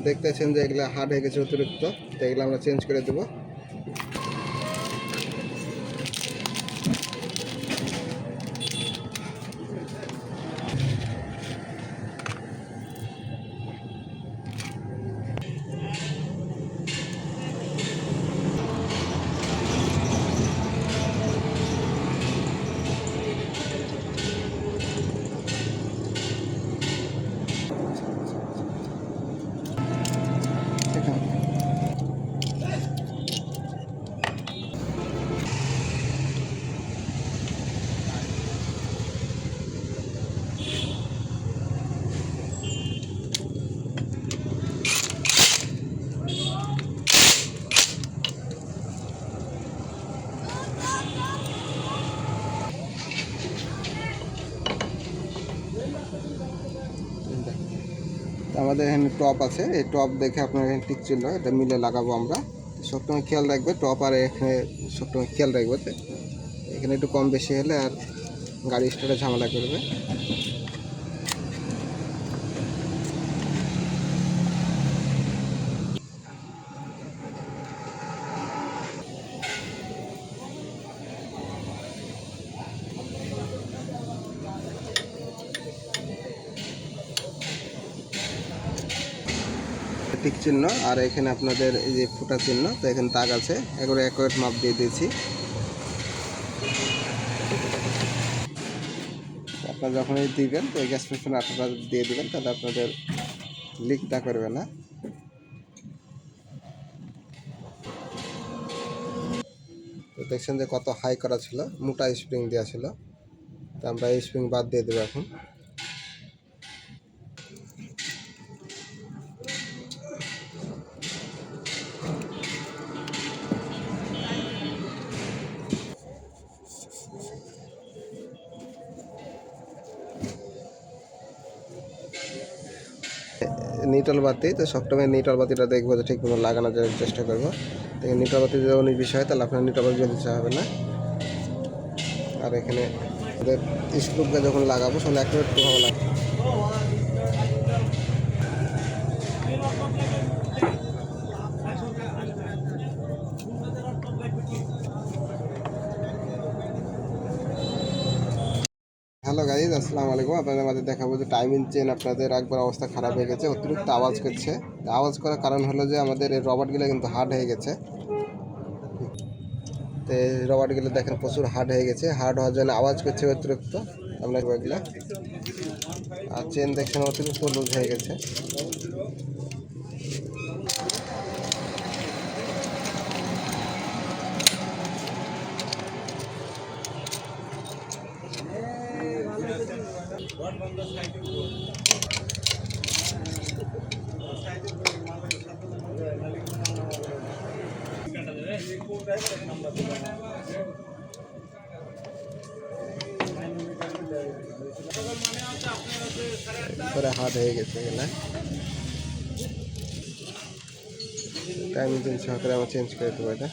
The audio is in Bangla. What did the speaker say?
দেখতেছেন যে এগুলো হার্ড হয়ে গেছে অতিরিক্ত, তো এগুলো আমরা চেঞ্জ করে দেবো। আমাদের এখানে টপ আছে, এই টপ দেখে আপনার এখানে টিক চিহ্ন, এটা মিলে লাগাবো আমরা। সবসময় খেয়াল রাখবে টপ আর এখানে সবসময় খেয়াল রাখবে, এখানে একটু কম বেশি হলে আর গাড়ি স্টার্টে ঝামেলা করবে। টিক চিহ্ন আর এখানে আপনাদের এই যে ফুটা চিহ্ন, তো এখানে দাগ আছে, একবারে অ্যাকুরেট মাপ দিয়ে দিয়েছি। আপনারা যখন এই দিবেন তো এই গ্যাস পেছনে আঠাটা দিয়ে দিবেন, তাহলে আপনাদের লিকটা করবে না। তো দেখছেন যে কত হাই করা ছিল, মোটা স্প্রিং দেওয়া ছিল, তো আমরা এই স্প্রিং বাদ দিয়ে দেবো এখন। নিউট্রাল বাতি, তো সবসময় নিউট্রাল বাতিটা দেখবো যে ঠিক মতো লাগানোর চেষ্টা করবো। তো নিউট্রাল বাতি যদি অনেক বিষয় হয় তাহলে আপনার নিউট্রাল বাতি দিতে হবে না। আর এখানে স্ক্রুপটা যখন লাগাবো সেখানে অ্যাকুরেট ভাবে লাগবে। হ্যালো গাইজ, আসসালামু আলাইকুম। আপনাদের মাঝে দেখাবো যে টাইমিং চেন আপনাদের একবার অবস্থা খারাপ হয়ে গেছে, অতিরিক্ত আওয়াজ করছে। আওয়াজ করার কারণ হলো যে আমাদের এই রবারগুলো কিন্তু হার্ড হয়ে গেছে। তো এই রবারগুলো দেখেন প্রচুর হার্ড হয়ে গেছে, হার্ড হওয়ার জন্য আওয়াজ করছে অতিরিক্ত। আমরা এগুলো আর চেন দেখছেন অতিরিক্ত লুজ হয়ে গেছে। পরে হার্ড হয়ে গেছে এগুলা, টাইমিং চেঞ্জ সহকারে আমরা চেঞ্জ করে দেবো এটা।